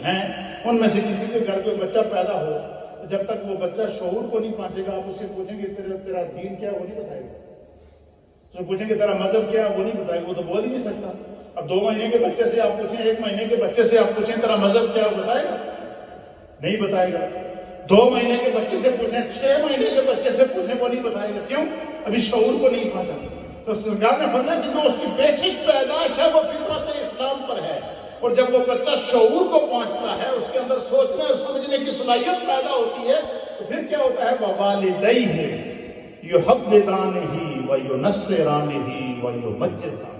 ہیں ان میں سے کسی کے گھر کوئی بچہ پیدا ہو، جب تک وہ بچہ شعور کو نہیں پہنچے گا آپ اس سے پوچھیں گے تیرا دین کیا ہے وہ نہیں بتائے گا، تو پوچھیں گے تیرا مذہب کیا ہے وہ نہیں بتائے گا، وہ تو بول ہی نہیں سکتا۔ اب 2 مہینے کے بچے سے آپ پوچھیں، 1 مہینے کے بچے سے آپ پوچھیں تیرا مذہب کیا ہے وہ بتائے گا؟ نہیں بتائے گا۔ 2 مہینے کے بچے سے پوچھیں، 6 مہینے کے بچے سے پوچھیں وہ نہیں بتائے گا۔ کیوں؟ ابھی شعور کو نہیں پہنچا۔ تو سرکار نے فرمایا کہ جو اس کی بیسک پیدائش ہے وہ فطرت اسلام پر ہے، اور جب وہ بچہ شعور کو پہنچتا ہے، اس کے اندر سوچنے اور سمجھنے کی صلاحیت پیدا ہوتی ہے، تو پھر کیا ہوتا ہے؟ ووالدیہ یحبدانہ وینصرانہ ویمجدانہ۔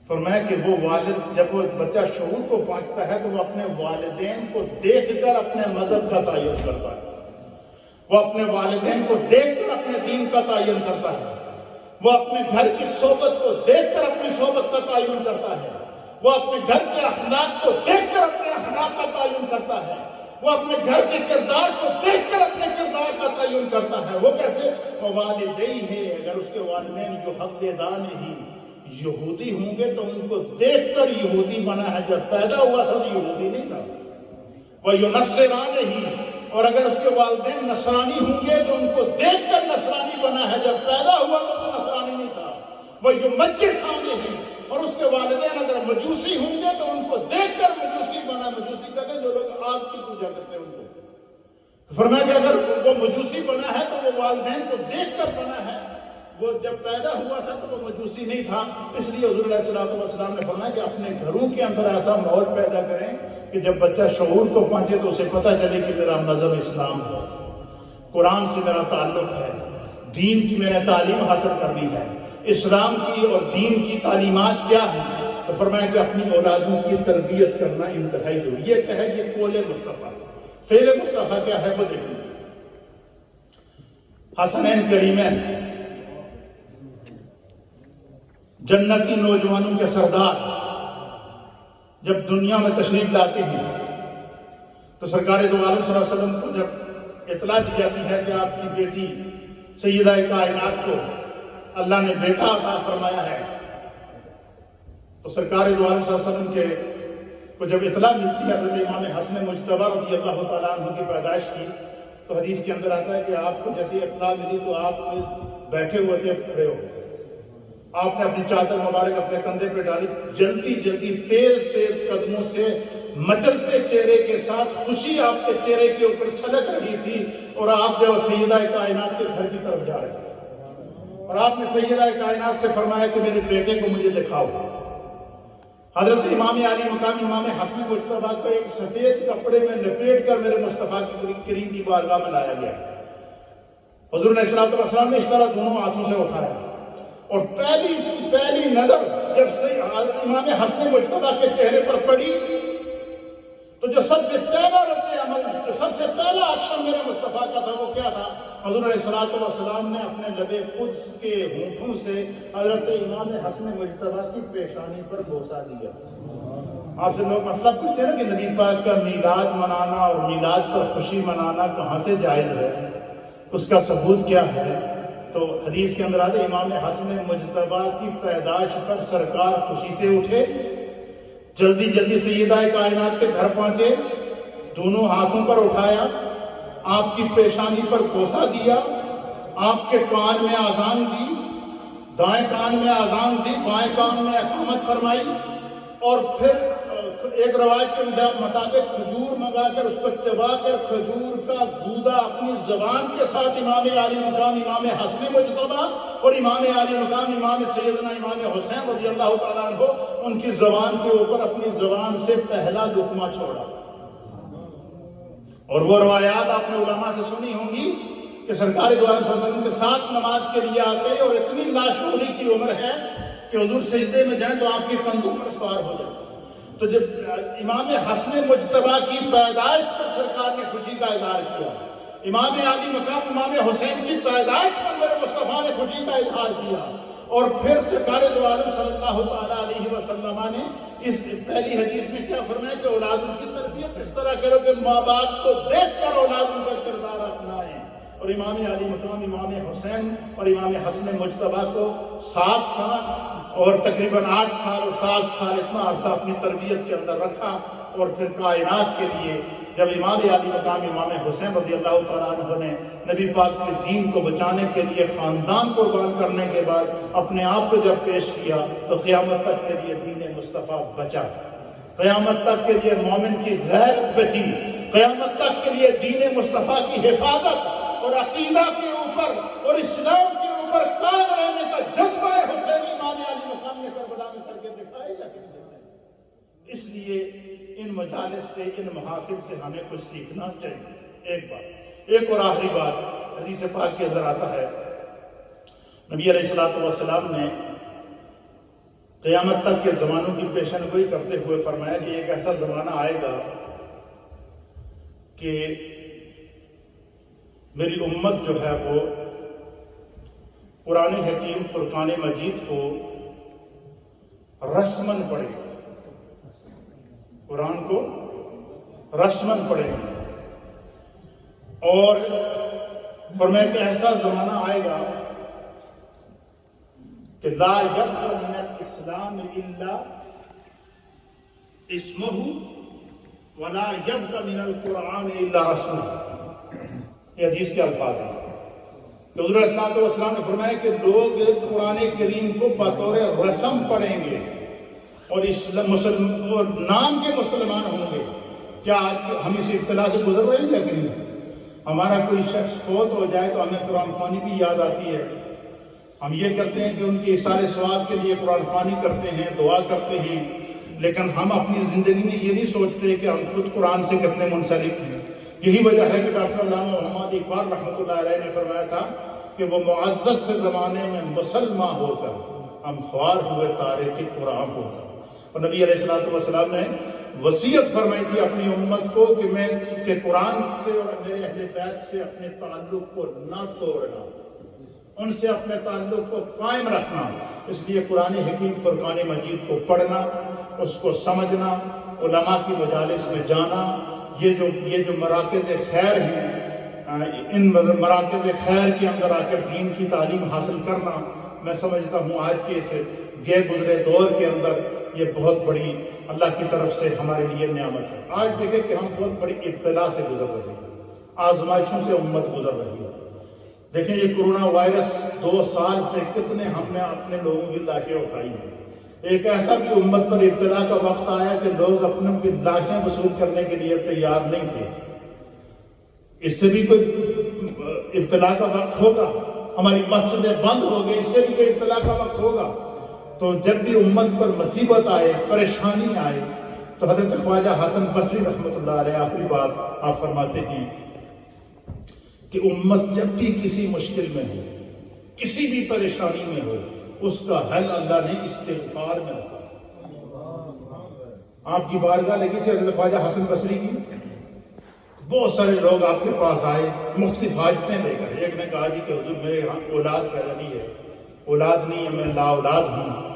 فرمایا کہ وہ والد جب وہ بچہ شعور کو پہنچتا ہے تو وہ اپنے والدین کو دیکھ کر اپنے مذہب کا تعین کرتا ہے، وہ اپنے والدین کو دیکھ کر اپنے دین کا تعین کرتا ہے، وہ اپنے گھر کی صحبت کو دیکھ کر اپنی صحبت کا تعین کرتا ہے، وہ اپنے گھر کے اخلاق کو دیکھ کر اپنے اخلاق کا تعین کرتا ہے، وہ اپنے گھر کے کردار کو دیکھ کر اپنے کردار کا تعین کرتا ہے۔ وہ کیسے؟ ووالدیہ، اگر اس کے والدین یحبدانہ یہودی ہوں گے تو ان کو دیکھ کر یہودی بنا ہے، جب پیدا ہوا تھا تو یہودی نہیں تھا۔ وینصرانہ، اور اگر اس کے والدین نصرانی ہوں گے تو ان کو دیکھ کر نصرانی بنا ہے، جب پیدا ہوا تو نصرانی نہیں تھا۔ ویمجدانہ، اور اس کے والدین اگر مجوسی ہوں گے تو ان کو دیکھ کر مجوسی بنا۔ مجوسی کہتے ہیں جو لوگ آگ کی پوجا کرتے ہیں ان کو۔ فرمایا کہ اگر وہ مجوسی بنا ہے تو وہ والدین کو دیکھ کر بنا ہے، وہ جب پیدا ہوا تھا تو وہ مجوسی نہیں تھا۔ اس لیے حضور علیہ السلام نے فرمایا کہ اپنے گھروں کے اندر ایسا ماحول پیدا کریں کہ جب بچہ شعور کو پہنچے تو اسے پتہ چلے کہ میرا مذہب اسلام ہے، قرآن سے میرا تعلق ہے، دین کی میں نے تعلیم حاصل کرنی ہے، اسلام کی اور دین کی تعلیمات کیا ہیں۔ تو فرمایا کہ اپنی اولادوں کی تربیت کرنا انتہائی ضروری ہے۔ یہ کہے کہ قول مصطفیٰ، فعل مصطفیٰ کیا ہے وہ دیکھیں۔ حسنین کریمین، جنتی نوجوانوں کے سردار جب دنیا میں تشریف لاتے ہیں تو سرکار دو عالم صلی اللہ علیہ وسلم کو جب اطلاع دی جاتی ہے کہ آپ کی بیٹی سیدہ کائنات کو اللہ نے بیٹا عطا فرمایا ہے، تو سرکار دو عالم صلی اللہ علیہ وسلم کو جب اطلاع ملتی ہے تو امام حسن مجتبی رضی اللہ تعالیٰ عنہ کی پیدائش کی، تو حدیث کے اندر آتا ہے کہ آپ کو جیسی اطلاع ملی تو آپ بیٹھے ہوئے تھے، کھڑے ہو گئے، آپ نے اپنی چادر مبارک اپنے کندھے پہ ڈالی، جلدی جلدی تیز قدموں سے مچلتے چہرے کے ساتھ خوشی آپ کے چہرے کے اوپر چھلک رہی تھی، اور آپ جو سیدہ کائنات کے گھر کی طرف جا رہے تھے، اور آپ نے سیدہ کائنات سے فرمایا کہ میرے بیٹے کو مجھے دکھاؤ۔ حضرت امام علی مقام امام حسن مجتبی کو ایک سفید کپڑے میں لپیٹ کر میرے مصطفیٰ کریم کی بارگاہ میں لایا گیا۔ حضور علیہ السلام نے اس طرح دونوں ہاتھوں سے اٹھایا، اور پہلی نظر جب امام حسن مجتبی کے چہرے پر پڑی تو جو سب سے پہلا رد عمل، جو سب سے پہلا ایکشن میرے مصطفیٰ کا تھا وہ کیا تھا؟ حضور علیہ السلام نے اپنے لب قدس کے ہونٹوں سے حضرت امام حسن مجتبی کی پیشانی پر بوسہ دیا۔ آپ سے لوگ مسئلہ پوچھتے ہیں نا کہ نبی پاک کا میلاد منانا اور میلاد پر خوشی منانا کہاں سے جائز ہے، اس کا ثبوت کیا ہے؟ تو حدیث کے اندر آتے امام حسن مجتبی کی پیدائش پر سرکار خوشی سے اٹھے، جلدی سیدہ کائنات کے گھر پہنچے، دونوں ہاتھوں پر اٹھایا، آپ کی پیشانی پر بوسہ دیا، آپ کے کان میں اذان دی، دائیں کان میں اذان دی، بائیں کان میں اقامت فرمائی، اور پھر ایک روایت کے مطابق کھجور منگا کر اس کو چبا کر کھجور کا گودا اپنی زبان کے ساتھ امام علی مقام امام حسن مجتبی اور امام علی مقام امام سیدنا امام حسین رضی اللہ تعالیٰ عنہ ان کی زبان کے اوپر اپنی زبان سے پہلا لقمہ چھوڑا۔ اور وہ روایات آپ نے علماء سے سنی ہوں گی کہ سرکار دو عالم صلی اللہ علیہ وسلم کے ساتھ نماز کے لیے آتے اور اتنی لاشعوری کی عمر ہے کہ حضور سجدے میں جائیں تو آپ کے کندھوں پر سوار ہو جاتے۔ تو جب امام حسن مجتبی کی پیدائش پر سرکار نے خوشی کا اظہار کیا، امام علی مقام امام حسین کی پیدائش پر میرے مصطفیٰ نے خوشی کا اظہار کیا، اور پھر سرکار دو عالم صلی اللہ تعالیٰ علیہ وسلم نے اس پہلی حدیث میں کیا فرمایا کہ اولادوں کی تربیت اس طرح کرو کہ ماں باپ کو دیکھ کر اولادوں کا کردار اپنائیں۔ اور امام علی مقام امام حسین اور امام حسن مجتبی کو 7 سال اور تقریباً 8 سال اور 7 سال اتنا عرصہ اپنی تربیت کے اندر رکھا، اور پھر کائنات کے لیے جب امام علی مقام امام حسین رضی اللہ تعالیٰ عنہ نے نبی پاک کے دین کو بچانے کے لیے خاندان قربان کرنے کے بعد اپنے آپ کو جب پیش کیا تو قیامت تک کے لیے دین مصطفیٰ بچا، قیامت تک کے لیے مومن کی غیرت بچی، قیامت تک کے لیے دین مصطفیٰ کی حفاظت اور عقیدہ کے اوپر اور اسلام کے اوپر قائم رہنے کا جذبہ حسین امام علی مقام نے کربلا میں کر کے دکھائے یا کہ نہیں دکھائے؟ اس لیے ان مجالس سے، ان محافل سے ہمیں کچھ سیکھنا چاہیے۔ ایک بات ایک اور آخری بات حدیث پاک کے اندر آتا ہے، نبی علیہ الصلوۃ والسلام نے قیامت تک کے زمانوں کی پیشن گوئی کرتے ہوئے فرمایا کہ ایک ایسا زمانہ آئے گا کہ میری امت جو ہے وہ قرآن حکیم فرقان مجید کو رسمن پڑھے گی، قرآن کو رسمن پڑھے گی، اور فرمایا کہ ایسا زمانہ آئے گا کہ لا یبقى من الاسلام الا اسمہ ولا یبقى من القرآن الا رسمہ۔ یہ حدیث کے الفاظ ہیں کہ حضور صلی اللہ علیہ وسلم نے فرمایا کہ لوگ قرآن کریم کو بطور رسم پڑھیں گے اور نام کے مسلمان ہوں گے۔ کیا آج ہم اس ابتلا سے گزر رہے ہیں کیا کہ نہیں؟ ہمارا کوئی شخص فوت ہو جائے تو ہمیں قرآن خوانی بھی یاد آتی ہے، ہم یہ کرتے ہیں کہ ان کی اصالہ ثواب کے لیے قرآن خوانی کرتے ہیں، دعا کرتے ہیں، لیکن ہم اپنی زندگی میں یہ نہیں سوچتے کہ ہم خود قرآن سے کتنے منسلک ہیں۔ یہی وجہ ہے کہ ڈاکٹر علامہ محمد اقبال رحمۃ اللہ علیہ نے فرمایا تھا کہ وہ معزز سے زمانے میں مسلمان ہو کر ہم خوار ہوئے تارک قرآن ہو کر، اور نبی علیہ الصلوۃ والسلام نے وصیت فرمائی تھی اپنی امت کو کہ قرآن سے اور میرے اہل بیت سے اپنے تعلق کو نہ توڑنا، ان سے اپنے تعلق کو قائم رکھنا۔ اس لیے قرآن حکیم فرقان مجید کو پڑھنا، اس کو سمجھنا، علماء کی مجالس میں جانا، یہ جو مراکز خیر ہیں، ان مراکز خیر کے اندر آ کر دین کی تعلیم حاصل کرنا، میں سمجھتا ہوں آج کے اس گئے گزرے دور کے اندر یہ بہت بڑی اللہ کی طرف سے ہمارے لیے نعمت ہے۔ آج دیکھیں کہ ہم بہت بڑی ابتلا سے گزر رہے ہیں، آزمائشوں سے امت گزر رہی ہے۔ دیکھیں یہ کرونا وائرس 2 سال سے کتنے ہم نے اپنے لوگوں کی لاشیں اٹھائی ہیں۔ ایک ایسا بھی امت پر ابتلا کا وقت آیا کہ لوگ اپنوں کی لاشیں وصول کرنے کے لیے تیار نہیں تھے۔ اس سے بھی کوئی ابتلا کا وقت ہوگا، ہماری مسجدیں بند ہو گئی، اس سے بھی کوئی ابتلا کا وقت ہوگا۔ تو جب بھی امت پر مصیبت آئے، پریشانی آئے، تو حضرت خواجہ حسن بصری رحمۃ اللہ علیہ آخری بات آپ فرماتے ہیں کہ امت جب بھی کسی مشکل میں ہو، کسی بھی پریشانی میں ہو، اس کا حل اللہ نے استغفار میں رکھا۔ آپ کی بارگاہ لگی تھی حضرت خواجہ حسن بصری کی، بہت سارے لوگ آپ کے پاس آئے مختلف حاجتیں لے کر۔ ایک نے کہا جی کہ حضور میرے یہاں اولاد پیدا نہیں ہے، اولاد نہیں ہے، میں لا اولاد ہوں،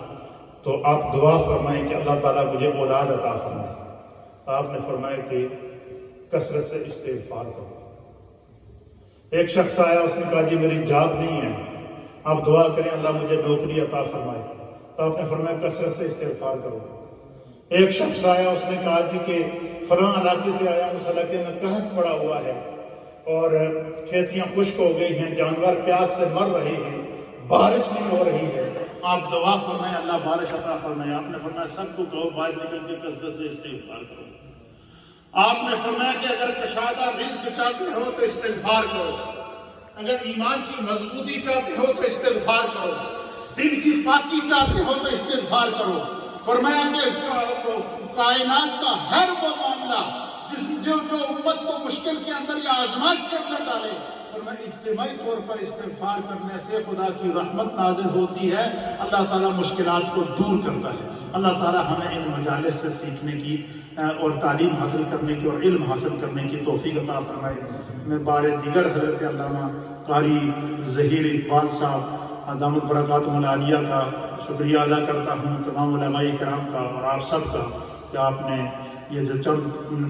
تو آپ دعا فرمائیں کہ اللہ تعالیٰ مجھے اولاد عطا فرمائے۔ آپ نے فرمایا کہ کثرت سے استغفار کرو۔ ایک شخص آیا، اس نے کہا جی میری جاب نہیں ہے، آپ دعا کریں اللہ مجھے نوکری عطا فرمائے، تو آپ نے فرمایا کثرت سے استغفار کرو۔ ایک شخص آیا، اس نے کہا جی کہ فلاں علاقے سے آیا، اس علاقے میں قحط پڑا ہوا ہے اور کھیتیاں خشک ہو گئی ہیں، جانور پیاس سے مر رہے ہیں، بارش نہیں ہو رہی ہے، آپ دعا فرمائیں اللہ بارش عطا فرمائے۔ آپ نے فرمایا سب کو کہو باہر نکل کے کثرت سے استغفار کرو۔ آپ نے فرمایا کہ اگر کشادہ رزق چاہتے ہو تو استغفار کرو، اگر ایمان کی مضبوطی چاہتے ہو تو استغفار کرو، دل کی پاکی چاہتے ہو تو استغفار کرو۔ فرمایا کہ کائنات کا ہر وہ معاملہ جو امت کو مشکل کے اندر یا آزمائش کے اندر ڈالے، فرمایا اجتماعی طور پر استغفار کرنے سے خدا کی رحمت نازل ہوتی ہے، اللہ تعالیٰ مشکلات کو دور کرتا ہے۔ اللہ تعالیٰ ہمیں ان مجالس سے سیکھنے کی اور تعلیم حاصل کرنے کی اور علم حاصل کرنے کی توفیق عطا فرمائے۔ میں بار دیگر حضرت علامہ قاری ظہیر اقبال صاحب دامت برکاتہم العالیہ کا شکریہ ادا کرتا ہوں، تمام علماء کرام کا اور آپ سب کا، کہ آپ نے یہ جو چند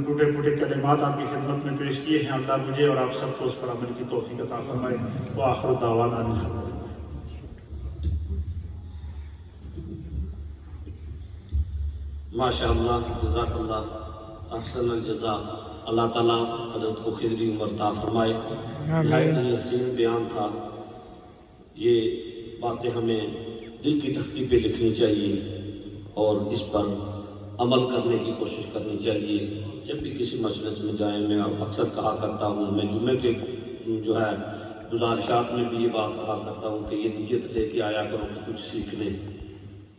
ٹوٹے کلمات آپ کی خدمت میں پیش کیے ہیں، اللہ مجھے اور آپ سب کو اس پر عمل کی توفیق عطا فرمائے۔ وآخر دعوانا الحمدللہ۔ ماشاءاللہ، جزاک اللہ، احسن الجزا۔ اللہ تعالیٰ حضرت کو خضری عمر عطا فرمائے۔ نہایت ہی حسین بیان تھا۔ یہ باتیں ہمیں دل کی تختی پہ لکھنی چاہیے اور اس پر عمل کرنے کی کوشش کرنی چاہیے۔ جب بھی کسی مجلس میں جائیں، میں اکثر کہا کرتا ہوں، میں جمعے کے جو ہے گزارشات میں بھی یہ بات کہا کرتا ہوں کہ یہ نیت لے کے آیا کرو کہ کچھ سیکھنے،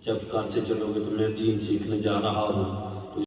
جب گھر سے چلو گے تو میں دین سیکھنے جا رہا ہوں،